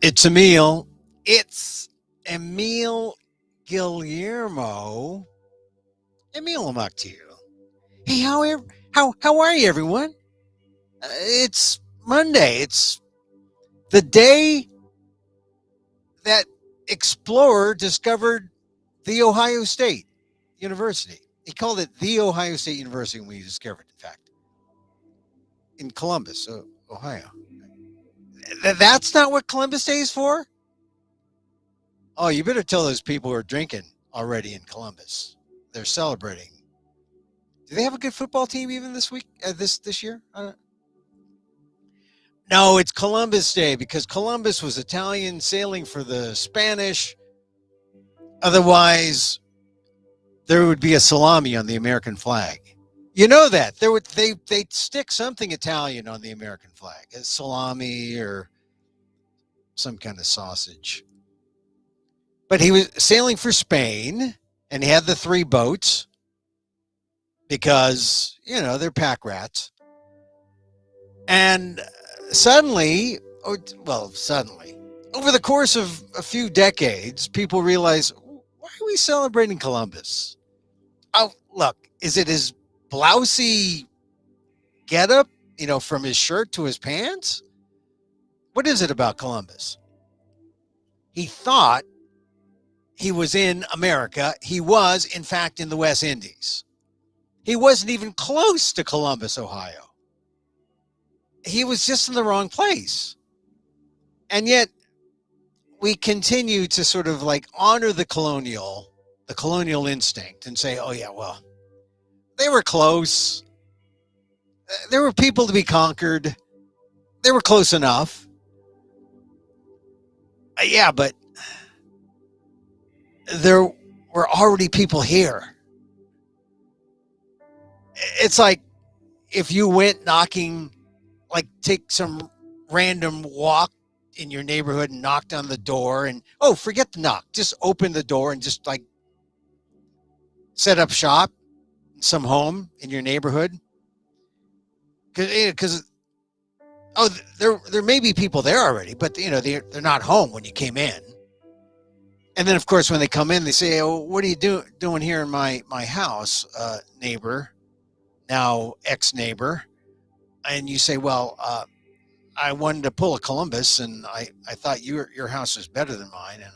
It's Emil. It's Emil Guillermo. Emil, I'm up to you. Hey, how are you, everyone? It's Monday. It's the day that explorer discovered the Ohio State University. He called it the Ohio State University when he discovered it, in fact, in Columbus, Ohio. That's not what Columbus Day is for? Oh, you better tell those people who are drinking already in Columbus. They're celebrating. Do they have a good football team even this week? This year? No, it's Columbus Day because Columbus was Italian sailing for the Spanish. Otherwise, there would be a salami on the American flag. You know that they'd stick something Italian on the American flag, a salami or some kind of sausage. But he was sailing for Spain, and he had the three boats because they're pack rats. And suddenly, over the course of a few decades, people realize, why are we celebrating Columbus? Oh, look, is it his blousy getup, from his shirt to his pants? What is it about Columbus? He thought he was in America. He was, in fact, in the West Indies. He wasn't even close to Columbus, Ohio. He was just in the wrong place. And yet we continue to sort of like honor the colonial instinct and say, oh yeah, well, they were close. There were people to be conquered. They were close enough. Yeah, but there were already people here. It's like if you went knocking, like take some random walk in your neighborhood and knocked on the door and, forget the knock. Just open the door and just like set up shop in some home in your neighborhood. Because there may be people there already, but they're not home when you came in. And then, of course, when they come in, they say, "Oh, what are you doing here in my house, neighbor, now ex-neighbor?" And you say, "Well, I wanted to pull a Columbus, and I thought your house was better than mine, and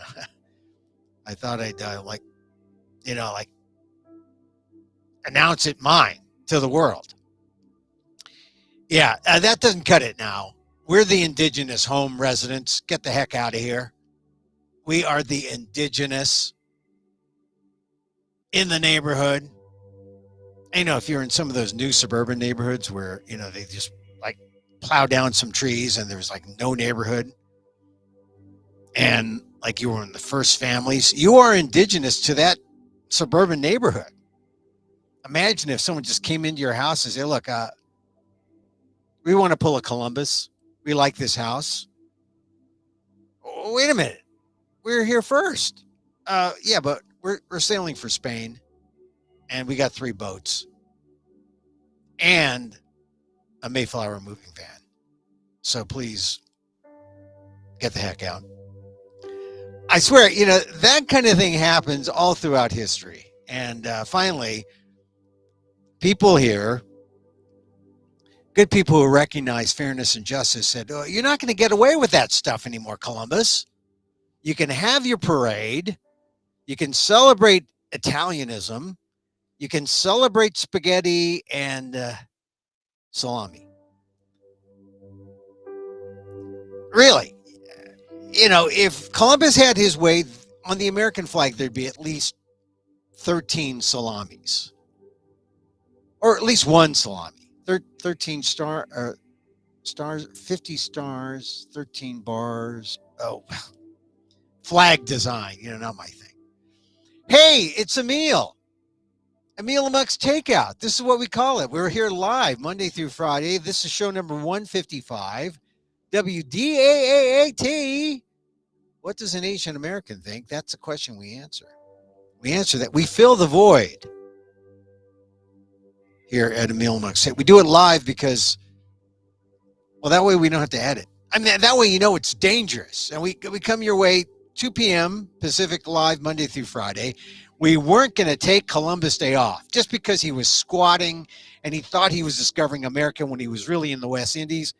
I thought I'd announce it mine to the world." Yeah, that doesn't cut it now. We're the indigenous home residents. Get the heck out of here. We are the indigenous in the neighborhood. And, if you're in some of those new suburban neighborhoods where, they just like plow down some trees and there's like no neighborhood. And like you were in the first families, you are indigenous to that suburban neighborhood. Imagine if someone just came into your house and said, look, we want to pull a Columbus. We like this house. Oh, wait a minute. We're here first. Yeah, but we're sailing for Spain, and we got three boats and a Mayflower moving van. So please get the heck out. I swear, that kind of thing happens all throughout history. And finally, people here, good people who recognize fairness and justice, said, "Oh, you're not going to get away with that stuff anymore, Columbus. You can have your parade. You can celebrate Italianism. You can celebrate spaghetti and salami." Really, if Columbus had his way on the American flag, there'd be at least 13 salamis, or at least one salami. 13 stars, 50 stars, 13 bars. Oh, flag design, not my thing. Hey, it's Emil. Emil Amok's Takeout. This is what we call it. We're here live Monday through Friday. This is show number 155. WDAAAT. What does an Asian American think? That's a question we answer. We answer that. We fill the void here at Emil Amok's. We do it live because, well, that way we don't have to edit. I mean, that way you know it's dangerous. And we come your way 2 p.m. Pacific live Monday through Friday. We weren't going to take Columbus Day off just because he was squatting and he thought he was discovering America when he was really in the West Indies.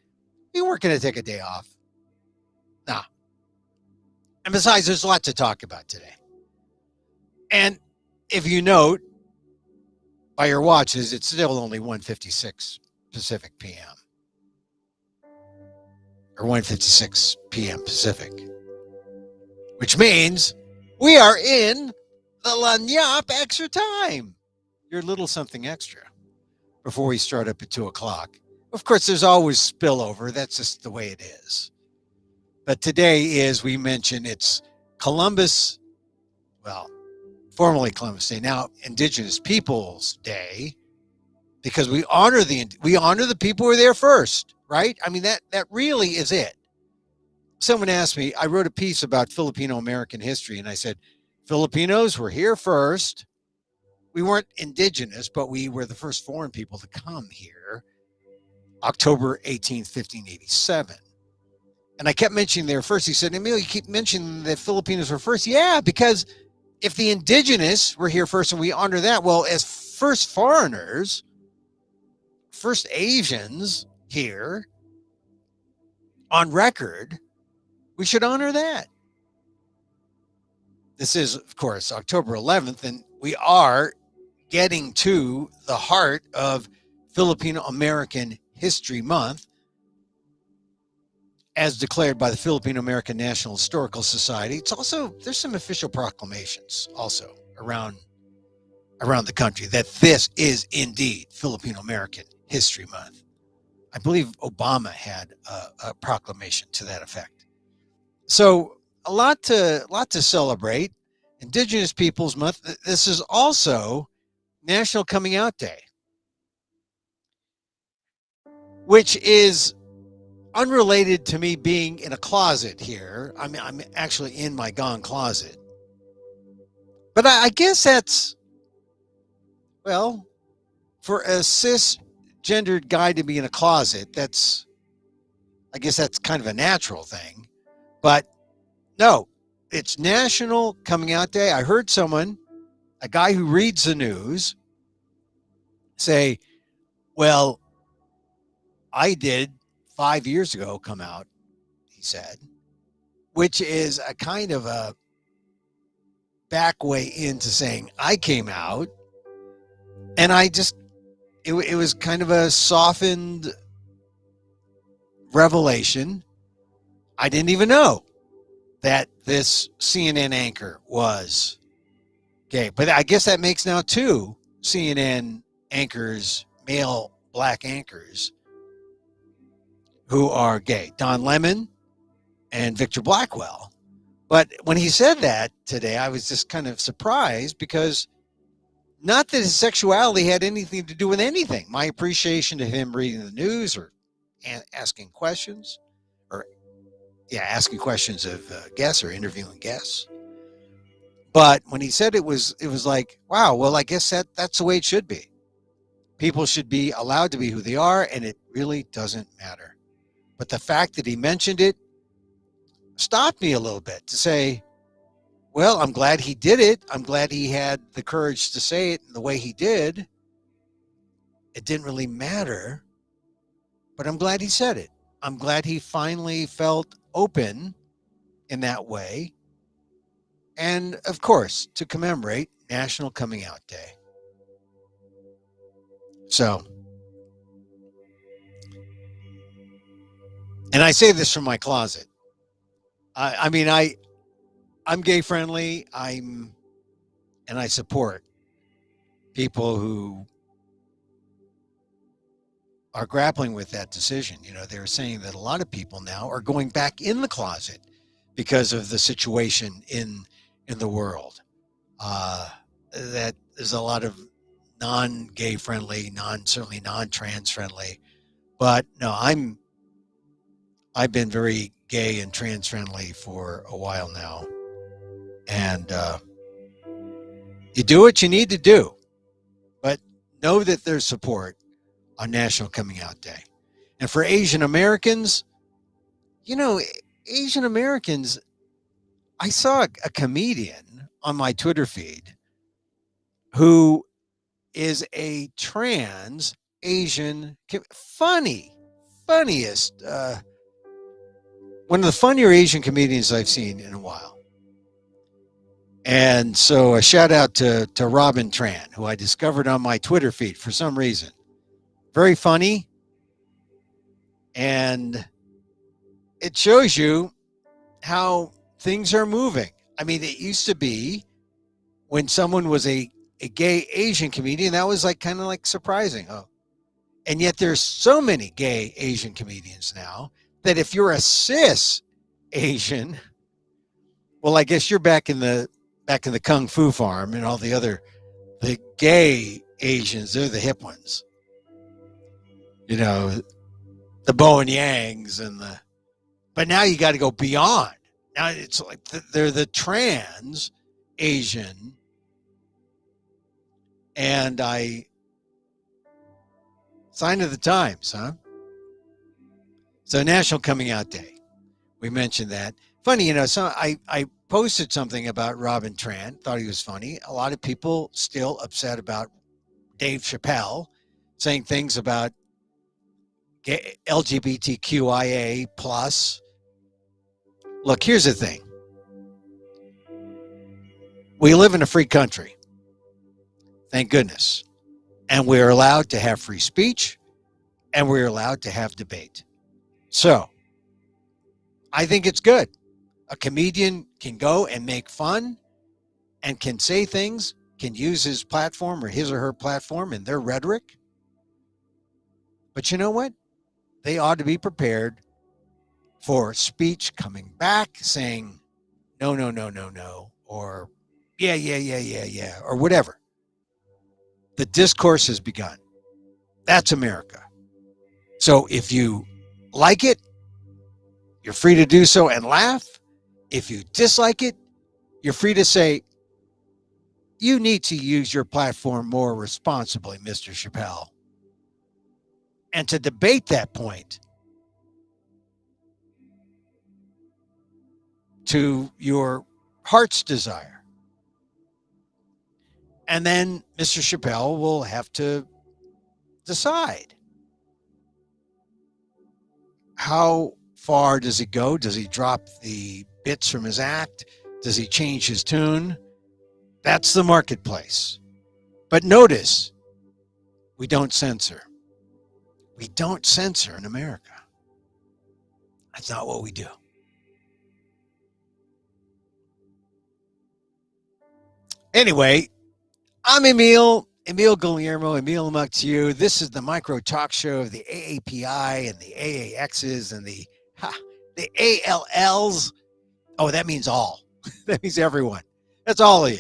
We weren't going to take a day off. Nah. And besides, there's a lot to talk about today. And if you note by your watches, it's still only 1:56 Pacific p.m. or 1:56 p.m. Pacific, which means we are in the Lanyap extra time. Your little something extra before we start up at 2 o'clock. Of course, there's always spillover. That's just the way it is. But today is, we mentioned, it's Columbus, well, formerly Columbus Day, now Indigenous Peoples Day, because we honor the people who were there first, right? I mean, that really is it. Someone asked me, I wrote a piece about Filipino American history, and I said, Filipinos were here first. We weren't indigenous, but we were the first foreign people to come here, October 18th, 1587. And I kept mentioning there first. He said, Emil, you keep mentioning that Filipinos were first. Yeah, because if the indigenous were here first and we honor that, well, as first foreigners, first Asians here on record, we should honor that. This is, of course, October 11th, and we are getting to the heart of Filipino American History Month, as declared by the Filipino American National Historical Society. It's also, there's some official proclamations also around the country that this is indeed Filipino American History Month. I believe Obama had a proclamation to that effect. So a lot to celebrate. Indigenous Peoples Month. This is also National Coming Out Day, which is unrelated to me being in a closet here. I'm actually in my gone closet. But I guess that's, well, for a cisgendered guy to be in a closet, I guess that's kind of a natural thing. But no, it's National Coming Out Day. I heard someone, a guy who reads the news, say, well, I did 5 years ago come out, he said, which is a kind of a back way into saying I came out, and it was kind of a softened revelation. I didn't even know that this CNN anchor was gay, but I guess that makes now 2 CNN anchors, male black anchors, who are gay, Don Lemon and Victor Blackwell. But when he said that today, I was just kind of surprised, because not that his sexuality had anything to do with anything. My appreciation of him reading the news or asking questions, asking questions of guests or interviewing guests. But when he said it was like, wow, well, I guess that's the way it should be. People should be allowed to be who they are, and it really doesn't matter. But the fact that he mentioned it stopped me a little bit to say, well, I'm glad he did it. I'm glad he had the courage to say it the way he did. It didn't really matter, but I'm glad he said it. I'm glad he finally felt open in that way. And of course, to commemorate National Coming Out Day. So, and I say this from my closet. I'm gay friendly. And I support people who are grappling with that decision. You know, they're saying that a lot of people now are going back in the closet because of the situation in the world. That there's a lot of non-gay friendly, certainly non-trans friendly. But no, I've been very gay and trans friendly for a while now. And you do what you need to do, but know that there's support on National Coming Out Day. And for Asian Americans, You know, Asian Americans, I saw a comedian on my Twitter feed who is a trans Asian, funny, funniest, one of the funnier Asian comedians I've seen in a while. And so a shout out to Robin Tran, who I discovered on my Twitter feed for some reason. Very funny. And it shows you how things are moving. I mean, it used to be when someone was a gay Asian comedian, that was like kind of like surprising. Oh, and yet there's so many gay Asian comedians now that if you're a cis Asian, well, I guess you're back in the Kung Fu farm and all the gay Asians, they're the hip ones. You know, the Bo and Yangs but now you got to go beyond. Now it's like they're the trans Asian, and sign of the times, huh? So National Coming Out Day, we mentioned that. Funny, I posted something about Robin Tran, thought he was funny. A lot of people still upset about Dave Chappelle saying things about LGBTQIA plus. Look, here's the thing. We live in a free country. Thank goodness. And we're allowed to have free speech, and we're allowed to have debate. So I think it's good. A comedian can go and make fun and can say things, can use his platform or his or her platform and their rhetoric. But you know what? They ought to be prepared for speech coming back saying, no, no, no, no, no, or yeah, yeah, yeah, yeah, yeah, or whatever. The discourse has begun. That's America. So if you like it, you're free to do so and laugh. If you dislike it, you're free to say, you need to use your platform more responsibly, Mr. Chappelle. And to debate that point to your heart's desire. And then Mr. Chappelle will have to decide. How far does he go? Does he drop the bits from his act? Does he change his tune? That's the marketplace. But notice, we don't censor. We don't censor in America. That's not what we do. Anyway, I'm Emil Guillermo, Emil Amok to you. This is the micro talk show of the AAPI and the AAXs and the ALLs. Oh, that means all. That means everyone. That's all of you.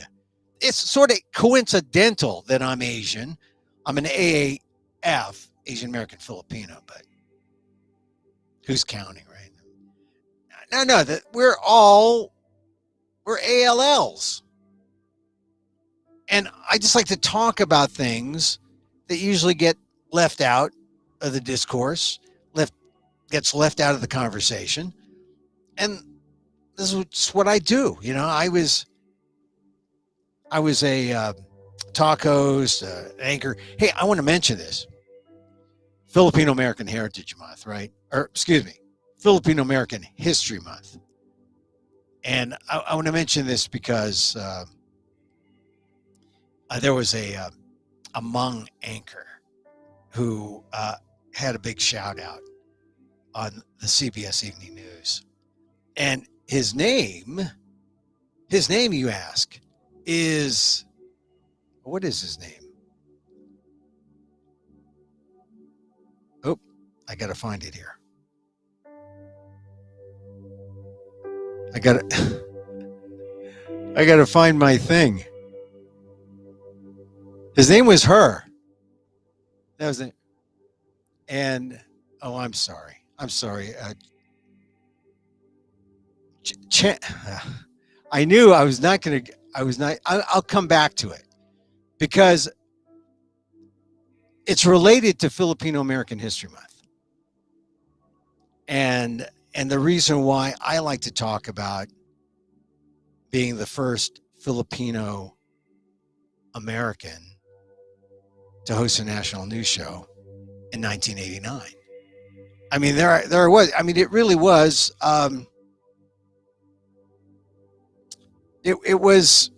It's sort of coincidental that I'm Asian. I'm an AAF, Asian American Filipino, but who's counting, right? No, we're ALLs. And I just like to talk about things that usually get left out of the discourse, gets left out of the conversation. And this is what I do. I was a talk host, anchor. Hey, I want to mention this. Filipino American Heritage Month, right? Or excuse me, Filipino American History Month. And I want to mention this because there was a Hmong anchor who had a big shout out on the CBS Evening News. And his name, you ask, is, what is his name? Oh, I got to find it here. I got to find my thing. His name was Her. That was it. And, oh, I'm sorry. I knew I was not going to, I'll come back to it because it's related to Filipino American History Month. And And the reason why I like to talk about being the first Filipino American to host a national news show in 1989. I mean, there was. I mean, it really was. It was.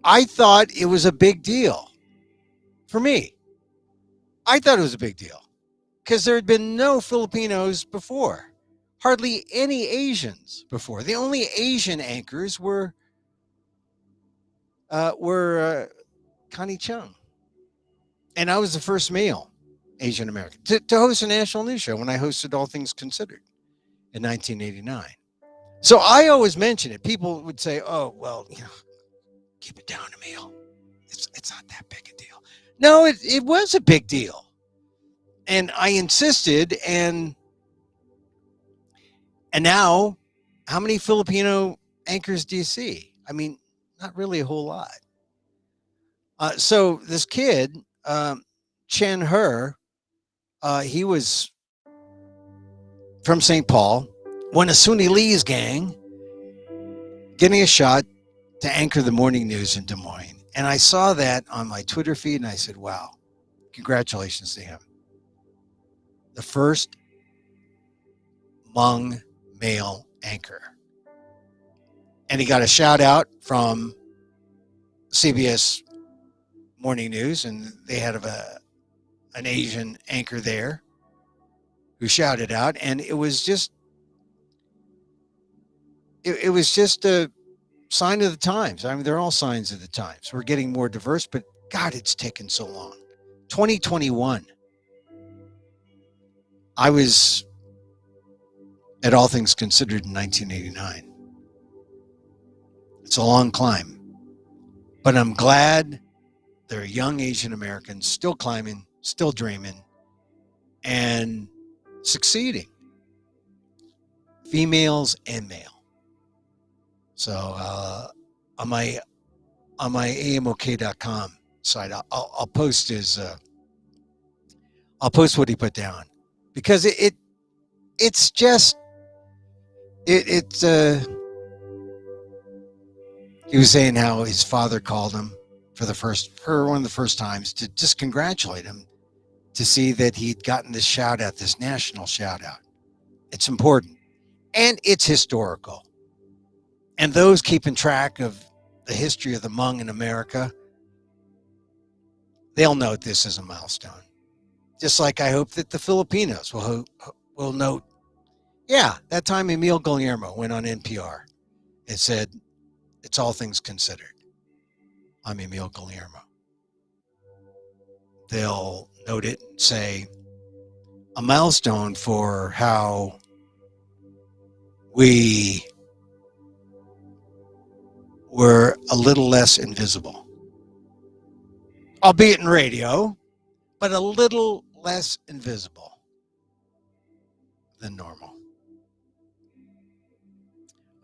I thought it was a big deal for me. I thought it was a big deal because there had been no Filipinos before, hardly any Asians before. The only Asian anchors were Connie Chung, and I was the first male Asian American to host a national news show when I hosted All Things Considered in 1989. So I always mention it. People would say, "Oh, well, keep it down, Emil. It's not that big a deal." No, it was a big deal, and I insisted. And now, how many Filipino anchors do you see? I mean, not really a whole lot. So this kid, Chen He, he was from St. Paul, one of Suni Lee's gang, getting a shot to anchor the morning news in Des Moines. And I saw that on my Twitter feed, and I said, wow, congratulations to him. The first Hmong male anchor. And he got a shout out from CBS Morning News, and they had an Asian anchor there who shouted out, and it was just a sign of the times. I mean, they're all signs of the times. We're getting more diverse, but God, it's taken so long. 2021. I was at All Things Considered in 1989. It's a long climb, but I'm glad there are young Asian Americans still climbing, still dreaming, and succeeding. Females and male. So on my amok.com site, I'll post I'll post what he put down, because it's just he was saying how his father called him for one of the first times to just congratulate him to see that he'd gotten this shout out, this national shout out. It's important and it's historical. And those keeping track of the history of the Hmong in America, they'll note this as a milestone. Just like I hope that the Filipinos will note, yeah, that time Emil Guillermo went on NPR and said, it's All Things Considered. I'm Emil Guillermo. They'll note it and say, a milestone for how we were a little less invisible, albeit in radio, but a little less invisible than normal.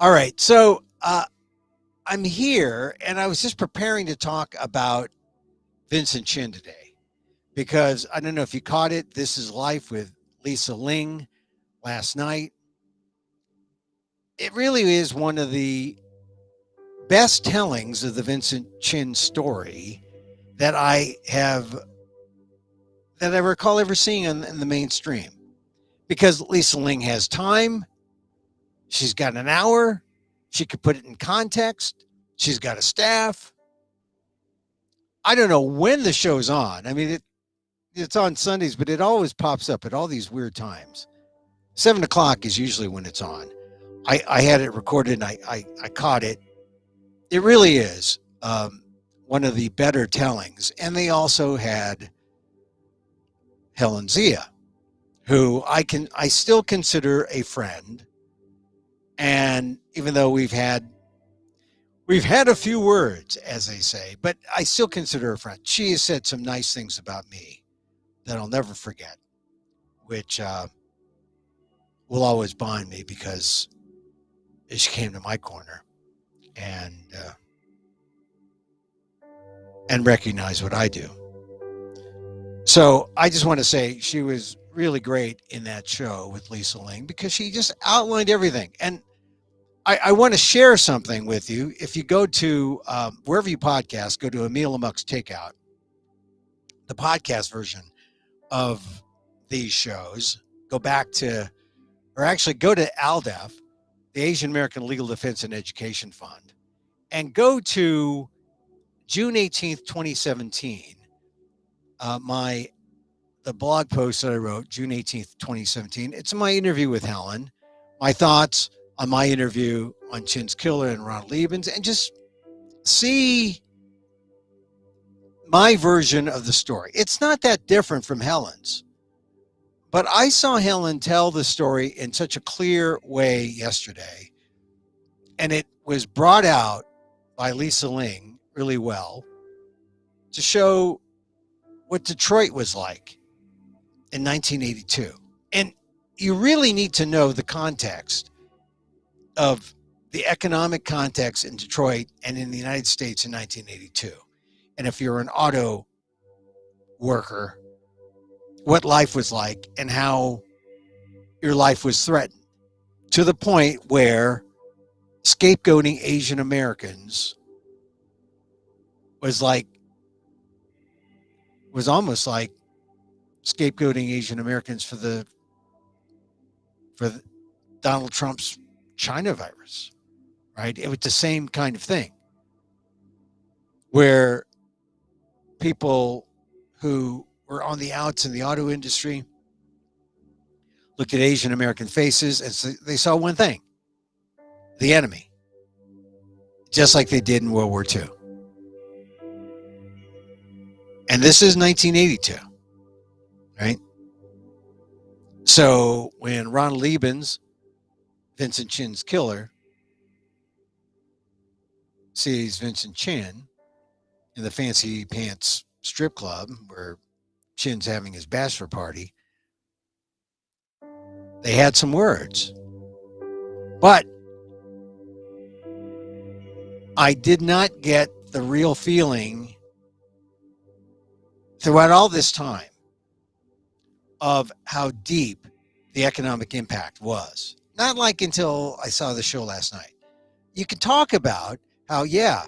All right, so I'm here, and I was just preparing to talk about Vincent Chin today, because I don't know if you caught it. This is Life with Lisa Ling last night. It really is one of the best tellings of the Vincent Chin story that I recall ever seeing in the mainstream, because Lisa Ling has time. She's got an hour. She could put it in context. She's got a staff. I don't know when the show's on. I mean, it's on Sundays, but it always pops up at all these weird times. 7 o'clock is usually when it's on. I had it recorded and I caught it. It really is one of the better tellings. And they also had Helen Zia, who I still consider a friend. And even though we've had a few words, as they say, but I still consider her a friend. She has said some nice things about me that I'll never forget, which will always bond me, because she came to my corner and recognized what I do. So I just want to say she was really great in that show with Lisa Ling because she just outlined everything. And I want to share something with you. If you go to wherever you podcast, go to Emil Amok's Takeout, the podcast version of these shows. Go back to, or actually go to ALDEF, the Asian American Legal Defense and Education Fund, and go to June 18th, 2017. The blog post that I wrote, June 18th, 2017. It's my interview with Helen, my thoughts on my interview on Chin's killer and Ronald Liebens, and just see my version of the story. It's not that different from Helen's, but I saw Helen tell the story in such a clear way yesterday, and it was brought out by Lisa Ling really well to show what Detroit was like in 1982. And you really need to know the context of the economic context in Detroit and in the United States in 1982. And if you're an auto worker, what life was like and how your life was threatened to the point where scapegoating Asian Americans was almost like scapegoating Asian Americans for Donald Trump's China virus, right? It was the same kind of thing where people who were on the outs in the auto industry looked at Asian American faces and they saw one thing: the enemy, just like they did in World War II. And this is 1982, right? So when Ronald Liebens, Vincent Chin's killer, sees Vincent Chin in the fancy pants strip club where Chin's having his bachelor party, they had some words. But I did not get the real feeling throughout all this time of how deep the economic impact was. Not like until I saw the show last night. You could talk about how, yeah,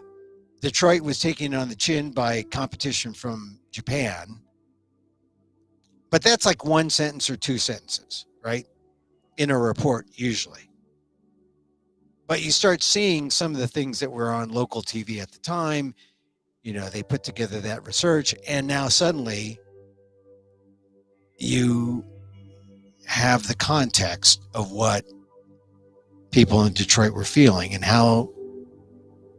Detroit was taken on the chin by competition from Japan, but that's like one sentence or two sentences, right? In a report, usually. But you start seeing some of the things that were on local TV at the time. You know, they put together that research, and now suddenly you have the context of what people in Detroit were feeling and how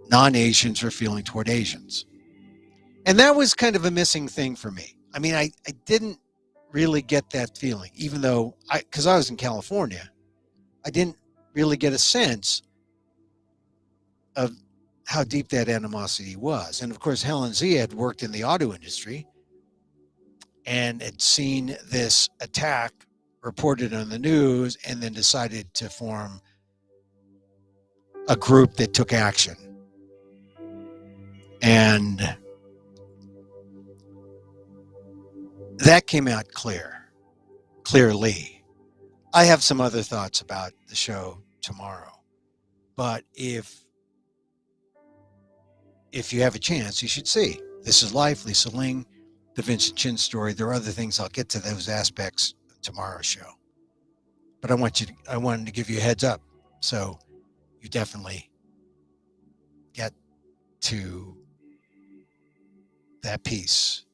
non-Asians were feeling toward Asians. And that was kind of a missing thing for me. I mean, I didn't really get that feeling, even though because I was in California, I didn't really get a sense of how deep that animosity was. And of course, Helen Z had worked in the auto industry and had seen this attack reported on the news and then decided to form a group that took action. And that came out clearly. I have some other thoughts about the show tomorrow, but if you have a chance, you should see This Is Life, Lisa Ling, the Vincent Chin story. There are other things. I'll get to those aspects tomorrow's show, but I wanted to give you a heads up, so you definitely get to that piece.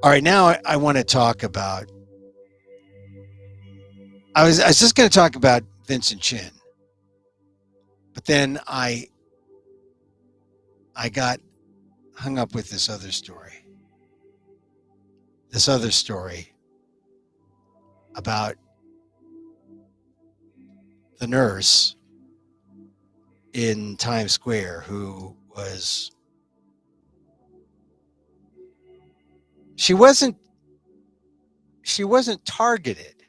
All right, now I want to talk about. I was just going to talk about Vincent Chin, but then I got hung up with this other story. This other story about the nurse in Times Square who was. She wasn't targeted.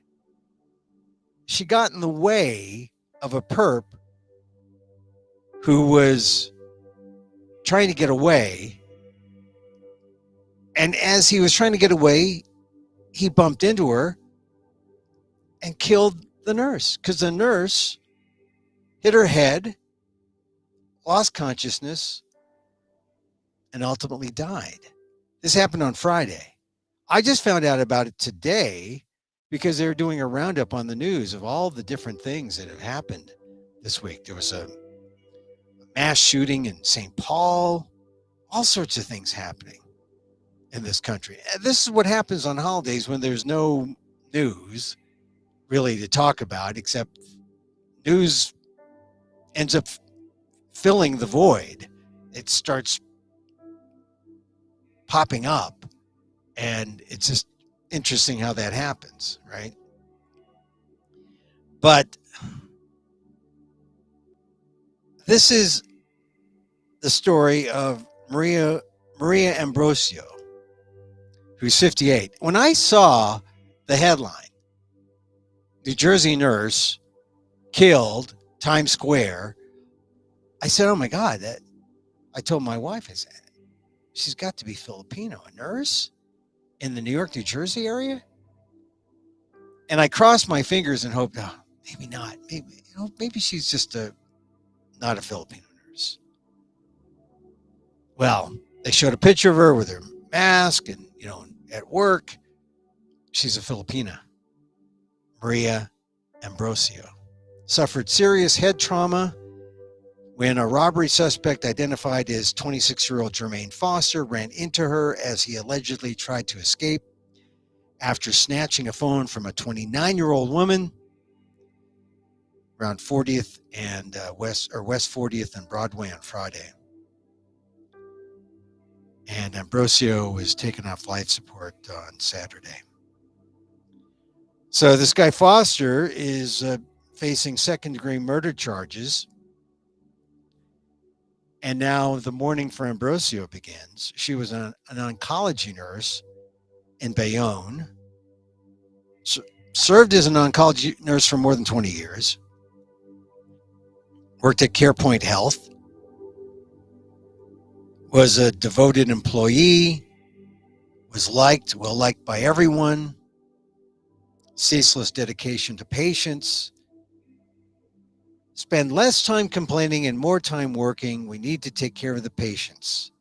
She got in the way of a perp who was trying to get away. And as he was trying to get away, he bumped into her and killed the nurse because the nurse hit her head, lost consciousness, and ultimately died. This happened on Friday. I just found out about it today because they were doing a roundup on the news of all the different things that have happened this week. There was a mass shooting in St. Paul, all sorts of things happening in this country. And this is what happens on holidays when there's no news really to talk about, except news ends up filling the void. It starts popping up, and it's just interesting how that happens, right? But this is the story of Maria Ambrosio, who's 58. When I saw the headline, New Jersey nurse killed, Times Square, I said, oh my God, I told my wife, I said, she's got to be Filipino, a nurse in the New York, New Jersey area? And I crossed my fingers and hoped, oh, maybe not. Maybe she's just not a Filipino nurse. Well, they showed a picture of her with her mask and, at work. She's a Filipina. Maria Ambrosio suffered serious head trauma when a robbery suspect identified as 26-year-old Jermaine Foster ran into her as he allegedly tried to escape after snatching a phone from a 29-year-old woman around 40th and West 40th and Broadway on Friday. And Ambrosio was taken off life support on Saturday. So this guy Foster is facing second-degree murder charges. And now the mourning for Ambrosio begins. She was an oncology nurse in Bayonne, served as an oncology nurse for more than 20 years, worked at CarePoint Health, was a devoted employee, was well liked by everyone, ceaseless dedication to patients, spend less time complaining and more time working. We need to take care of the patients.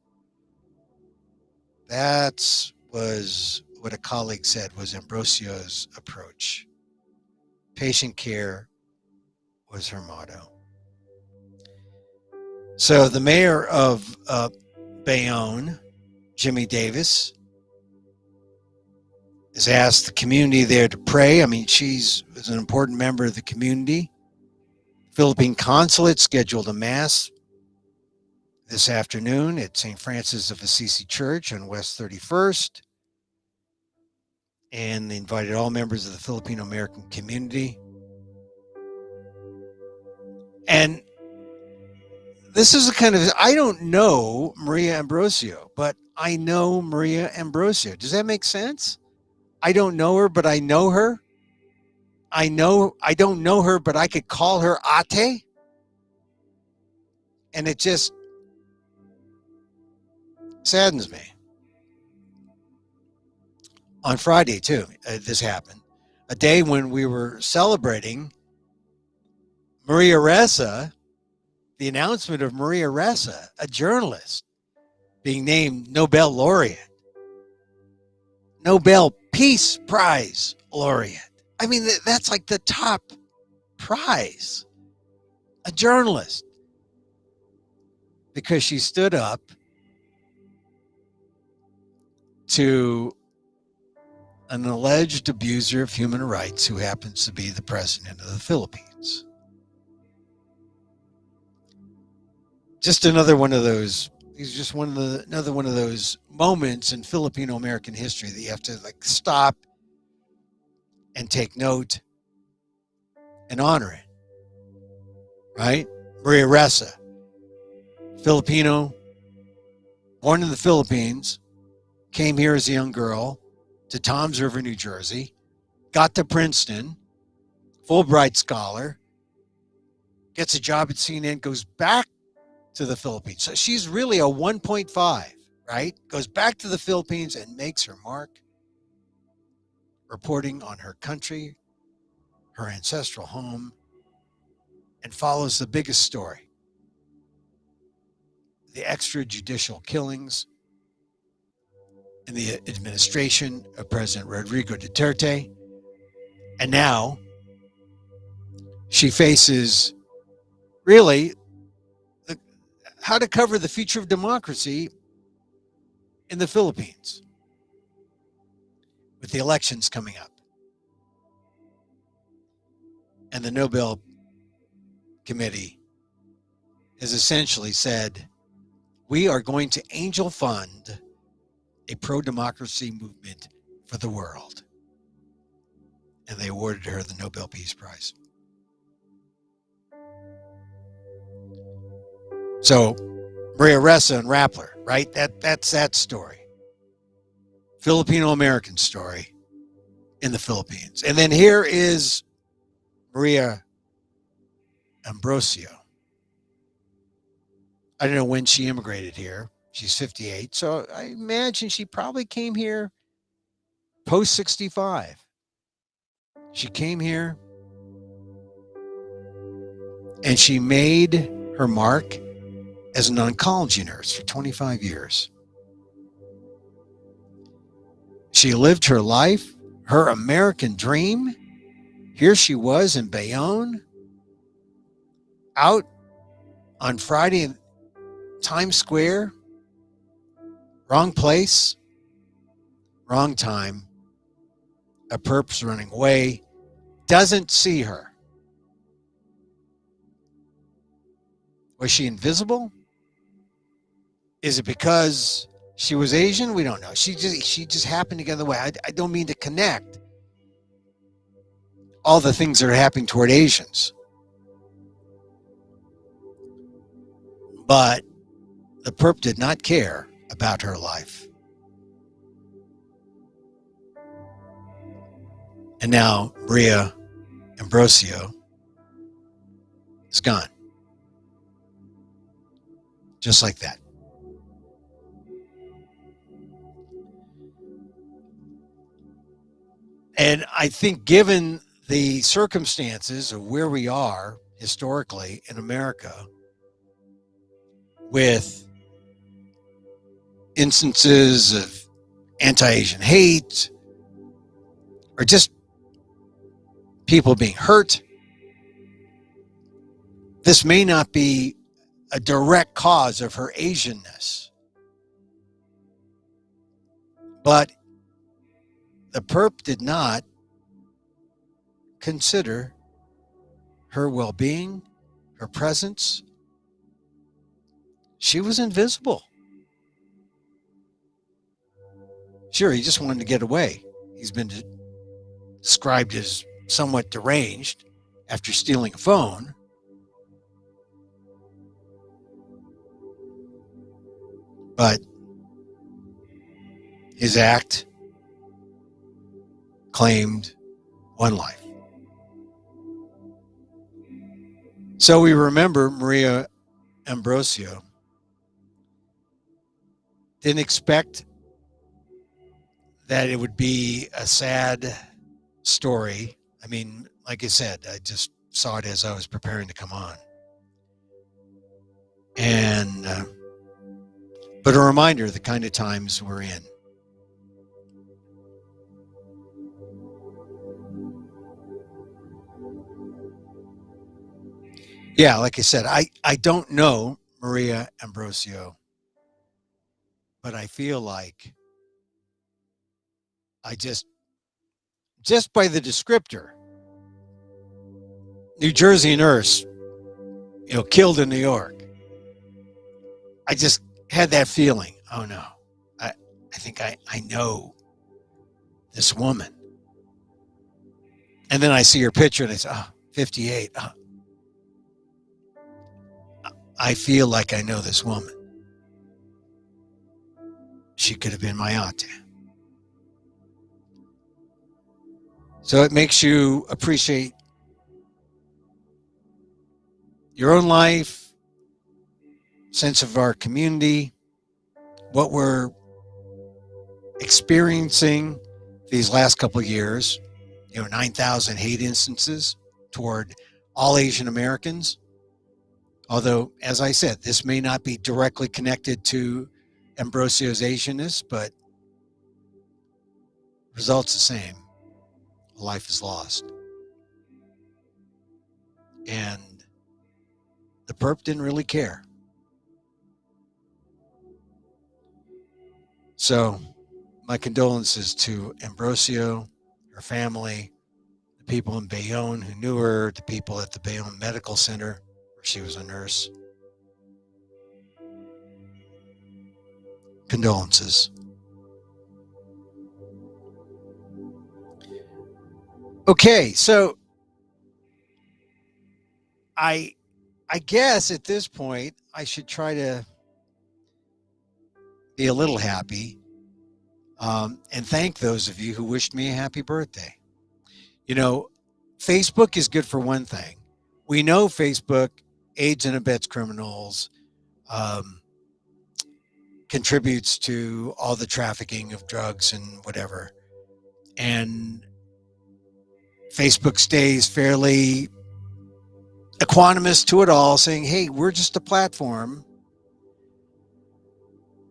That was what a colleague said was Ambrosio's approach. Patient care was her motto. So the mayor of Bayonne, Jimmy Davis, has asked the community there to pray. I mean, she's an important member of the community. Philippine consulate scheduled a mass this afternoon at St. Francis of Assisi Church on West 31st. And they invited all members of the Filipino-American community. And this is I don't know Maria Ambrosio, but I know Maria Ambrosio. Does that make sense? I don't know her, but I know her. I don't know her, but I could call her Ate. And it just saddens me. On Friday, too, this happened. A day when we were celebrating Maria Ressa, the announcement of Maria Ressa, a journalist, being named Nobel laureate, Nobel Peace Prize laureate. I mean, that's like the top prize, a journalist, because she stood up to an alleged abuser of human rights who happens to be the president of the Philippines. Just another one of those. He's just another one of those moments in Filipino-American history that you have to stop and take note and honor it. Right? Maria Ressa, Filipino, born in the Philippines, came here as a young girl to Toms River, New Jersey, got to Princeton, Fulbright scholar, gets a job at CNN, goes back to the Philippines. So she's really a 1.5, right? Goes back to the Philippines and makes her mark reporting on her country, her ancestral home, and follows the biggest story: the extrajudicial killings in the administration of President Rodrigo Duterte. And now she faces really how to cover the future of democracy in the Philippines with the elections coming up. And the Nobel Committee has essentially said, we are going to angel fund a pro-democracy movement for the world. And they awarded her the Nobel Peace Prize. So Maria Ressa and Rappler, right? That's that story. Filipino-American story in the Philippines. And then here is Maria Ambrosio. I don't know when she immigrated here. She's 58. So I imagine she probably came here post 65. She came here and she made her mark as an oncology nurse for 25 years. She lived her life, her American dream. Here she was in Bayonne, out on Friday in Times Square. Wrong place, wrong time. A perp's running away, doesn't see her. Was she invisible? Is it because she was Asian? We don't know. She just happened to get in the way. I don't mean to connect all the things that are happening toward Asians. But the perp did not care about her life. And now Maria Ambrosio is gone. Just like that. And I think given the circumstances of where we are historically in America, with instances of anti-Asian hate or just people being hurt, this may not be a direct cause of her Asianness. But the perp did not consider her well-being, her presence. She was invisible. Sure, he just wanted to get away. He's been described as somewhat deranged after stealing a phone. But his act claimed one life. So we remember Maria Ambrosio. Didn't expect that it would be a sad story. I mean, like I said, I just saw it as I was preparing to come on. And, but a reminder of the kind of times we're in. Yeah, like I said, I don't know Maria Ambrosio, but I feel like I just by the descriptor, New Jersey nurse, killed in New York. I just had that feeling. Oh no, I think I know this woman. And then I see her picture and I say, 58. I feel like I know this woman. She could have been my auntie. So it makes you appreciate your own life, sense of our community, what we're experiencing, these last couple of years, 9,000 hate instances toward all Asian Americans. Although, as I said, this may not be directly connected to Ambrosio's Asianness, but results the same. Life is lost. And the perp didn't really care. So, my condolences to Ambrosio, her family, the people in Bayonne who knew her, the people at the Bayonne Medical Center where she was a nurse. Condolences. Okay, so I guess at this point I should try to be a little happy and thank those of you who wished me a happy birthday. Facebook is good for one thing. We know Facebook aids and abets criminals, contributes to all the trafficking of drugs and whatever. And Facebook stays fairly equanimous to it all, saying, hey, we're just a platform.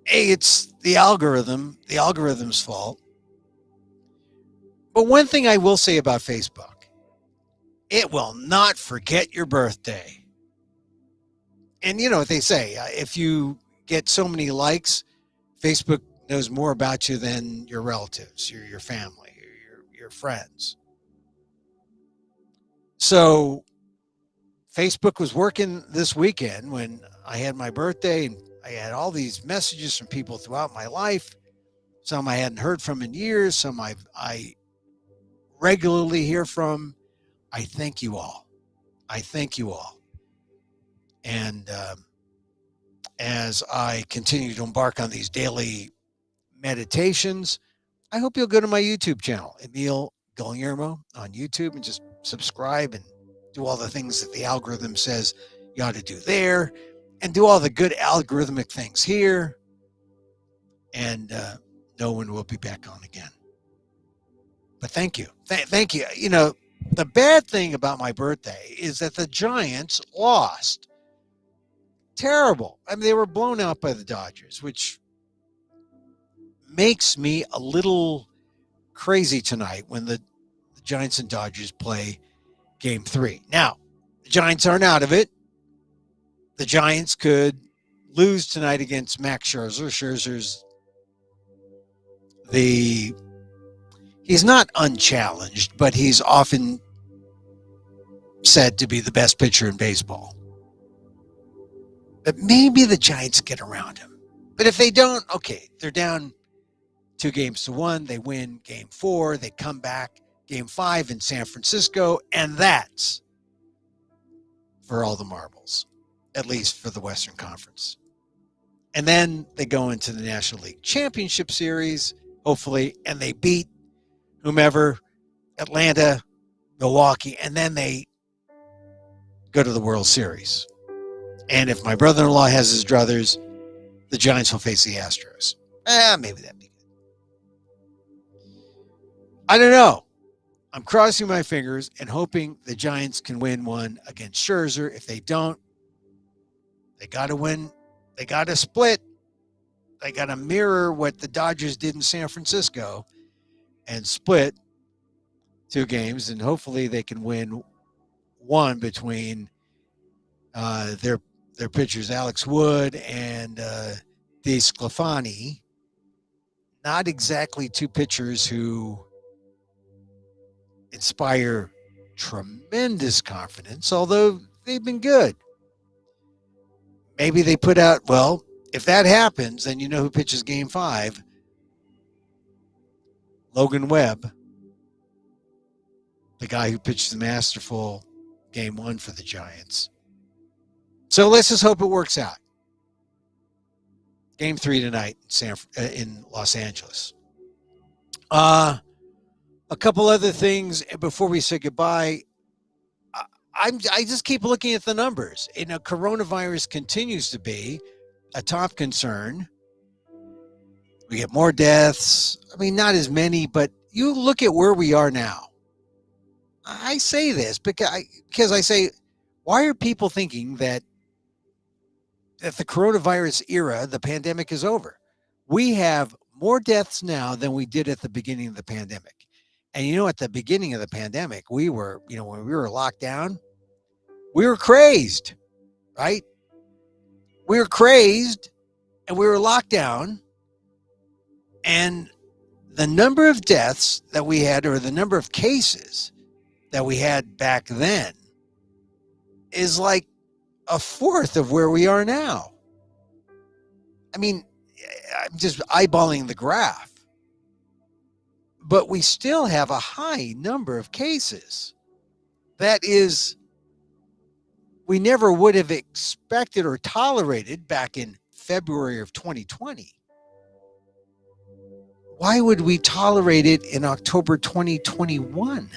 Hey, it's the algorithm's fault. But one thing I will say about Facebook, it will not forget your birthday. And you know what they say, if you get so many likes, Facebook knows more about you than your relatives, your family, your friends. So Facebook was working this weekend when I had my birthday, and I had all these messages from people throughout my life. Some I hadn't heard from in years, some I regularly hear from. I thank you all. I thank you all. And as I continue to embark on these daily meditations, I hope you'll go to my YouTube channel, Emil Guillermo, on YouTube, and just subscribe and do all the things that the algorithm says you ought to do there, and do all the good algorithmic things here. And no one will be back on again. But thank you. Thank you. The bad thing about my birthday is that the Giants lost. Terrible. I mean, they were blown out by the Dodgers, which makes me a little crazy tonight when the Giants and Dodgers play Game 3. Now, the Giants aren't out of it. The Giants could lose tonight against Max Scherzer. Scherzer's he's not unchallenged, but he's often said to be the best pitcher in baseball. But maybe the Giants get around him. But if they don't, okay, they're down 2-1. They win Game 4. They come back Game 5 in San Francisco, and that's for all the marbles, at least for the Western Conference. And then they go into the National League Championship Series, hopefully, and they beat whomever, Atlanta, Milwaukee, and then they go to the World Series. And if my brother-in-law has his druthers, the Giants will face the Astros. Maybe that'd be good. I don't know. I'm crossing my fingers and hoping the Giants can win one against Scherzer. If they don't, they got to win. They got to split. They got to mirror what the Dodgers did in San Francisco and split 2 games, and hopefully they can win one between their pitchers, Alex Wood and DeSclafani. Not exactly 2 pitchers who inspire tremendous confidence, although they've been good. Maybe they put out, well, if that happens, then you know who pitches Game 5. Logan Webb, the guy who pitched the masterful Game 1 for the Giants. So let's just hope it works out. Game 3 tonight in Los Angeles. A couple other things before we say goodbye. I just keep looking at the numbers. Coronavirus continues to be a top concern. We get more deaths. I mean, not as many, but you look at where we are now. I say this because I say, why are people thinking that the coronavirus era, the pandemic is over? We have more deaths now than we did at the beginning of the pandemic. And at the beginning of the pandemic, we were, when we were locked down, we were crazed, right? We were crazed and we were locked down. And the number of deaths that we had, or the number of cases that we had back then, is like a fourth of where we are now. I mean, I'm just eyeballing the graph. But we still have a high number of cases. That is, we never would have expected or tolerated back in February of 2020. Why would we tolerate it in October 2021?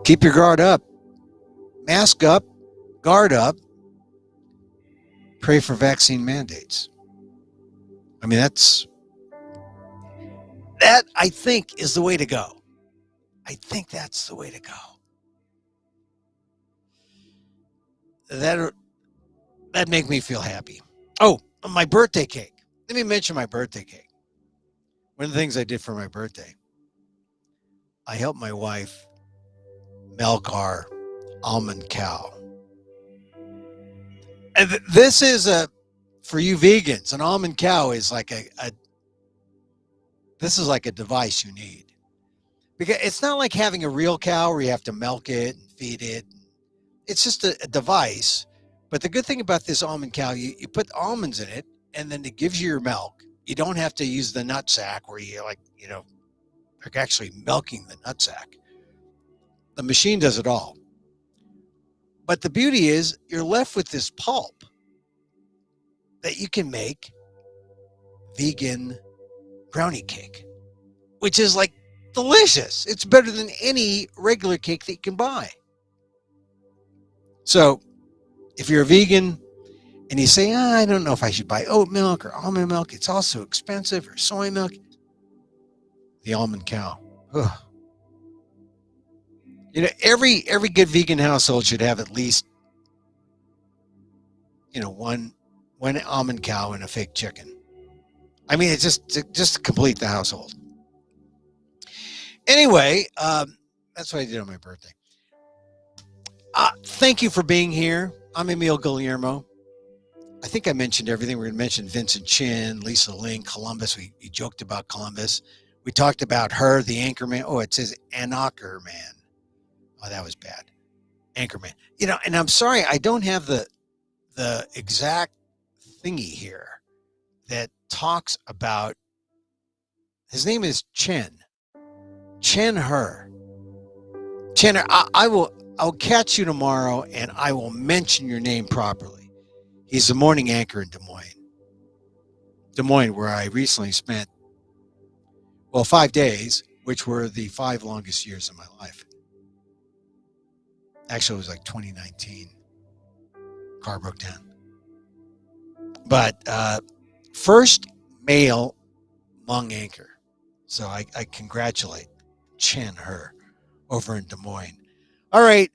Keep your guard up, mask up, guard up, pray for vaccine mandates. I mean, that I think is the way to go. I think that's the way to go. That'd make me feel happy. Oh, my birthday cake. Let me mention my birthday cake. One of the things I did for my birthday, I helped my wife milk our almond cow. And this is for you vegans, an almond cow is like this is like a device you need. Because it's not like having a real cow where you have to milk it and feed it. It's just a device. But the good thing about this almond cow, you put almonds in it, and then it gives you your milk. You don't have to use the nut sack where you're actually milking the nut sack. The machine does it all. But the beauty is you're left with this pulp that you can make vegan brownie cake, which is like delicious. It's better than any regular cake that you can buy. So if you're a vegan and you say, I don't know if I should buy oat milk or almond milk, it's also expensive, or soy milk, the almond cow. Ugh. Every good vegan household should have at least, one almond cow and a fake chicken. I mean, it's just to complete the household. Anyway, that's what I did on my birthday. Thank you for being here. I'm Emil Guillermo. I think I mentioned everything. We're going to mention Vincent Chin, Lisa Ling, Columbus. We joked about Columbus. We talked about her, the anchorman. Oh, it says Anchorman. Oh, that was bad. Anchorman. And I'm sorry, I don't have the exact thingy here that talks about, his name is Chen. Chen Her. Chen, I'll catch you tomorrow and I will mention your name properly. He's the morning anchor in Des Moines, where I recently spent, 5 days, which were the 5 longest years of my life. Actually, it was like 2019. Car broke down. But first male Hmong anchor. So I congratulate Chen Her over in Des Moines. All right.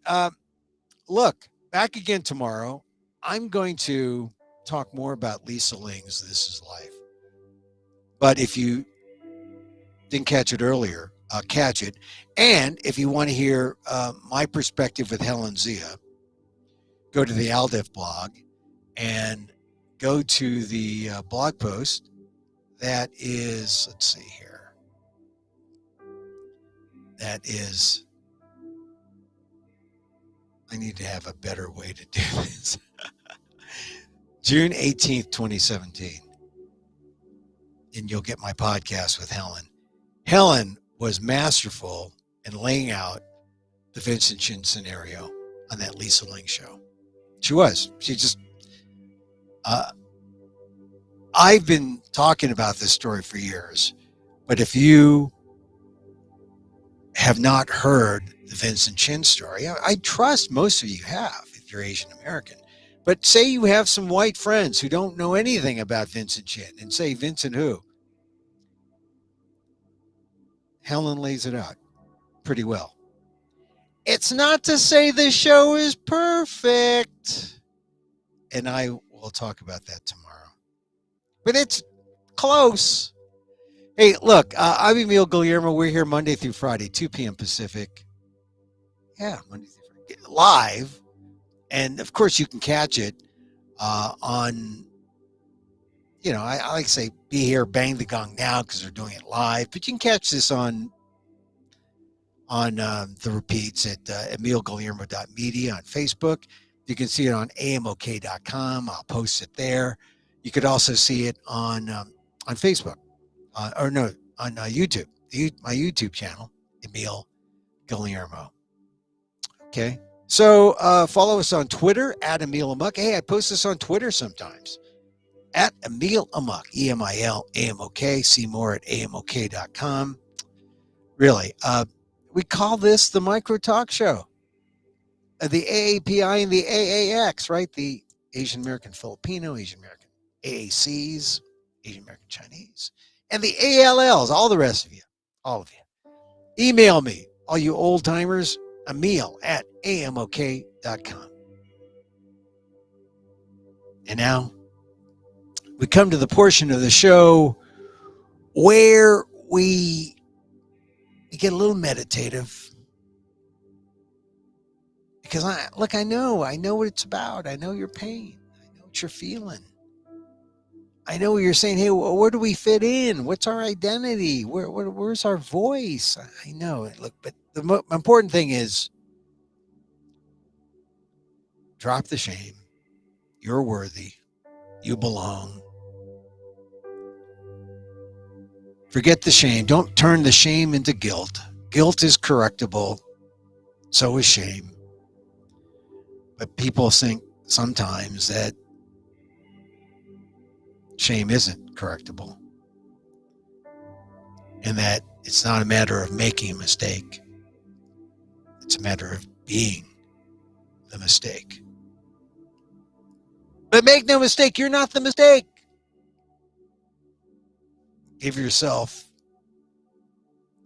Look, back again tomorrow. I'm going to talk more about Lisa Ling's This Is Life. But if you didn't catch it earlier, catch it. And if you want to hear my perspective with Helen Zia, go to the Aldef blog and go to the blog post that is, let's see here. That is, I need to have a better way to do this. June 18th, 2017. And you'll get my podcast with Helen. Helen was masterful in laying out the Vincent Chin scenario on that Lisa Ling show. She was. She just, I've been talking about this story for years, but if you have not heard the Vincent Chin story, I trust most of you have if you're Asian American. But say you have some white friends who don't know anything about Vincent Chin and say, Vincent who? Helen lays it out pretty well. It's not to say the show is perfect, and I will talk about that tomorrow. But it's close. Hey, look, I'm Emil Guillermo. We're here Monday through Friday, 2 p.m. Pacific. Yeah, Monday through Friday. Live. And, of course, you can catch it on, I like to say be here, bang the gong now because they're doing it live. But you can catch this on the repeats at emilguillermo.media on Facebook. You can see it on amok.com. I'll post it there. You could also see it on Facebook, on YouTube, my YouTube channel, Emil Guillermo. Okay. So follow us on Twitter at Emil Amok. Hey, I post this on Twitter sometimes at Emil Amok, EMIL AMOK. See more at amok.com. Really, we call this the Micro Talk Show. The AAPI and the AAX, right? The Asian American Filipino, Asian American AACs, Asian American Chinese, and the ALLs, all the rest of you, all of you. Email me, all you old timers, Emil at amok.com. And now we come to the portion of the show where we get a little meditative. Because I know what it's about. I know your pain. I know what you're feeling. I know you're saying, hey, where do we fit in? What's our identity? Where's our voice? I know. Look, but the important thing is drop the shame. You're worthy. You belong. Forget the shame. Don't turn the shame into guilt. Guilt is correctable. So is shame. But people think sometimes that shame isn't correctable and that it's not a matter of making a mistake. It's a matter of being the mistake. But make no mistake, you're not the mistake. Give yourself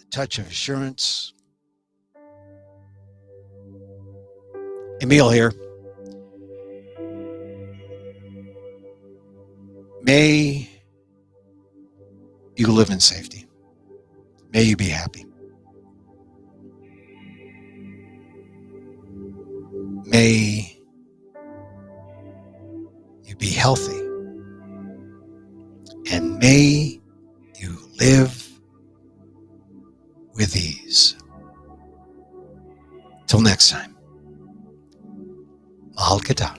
a touch of assurance. Emil here. May you live in safety. May you be happy. May you be healthy. And may you live with ease. Till next time. Mahal Kata.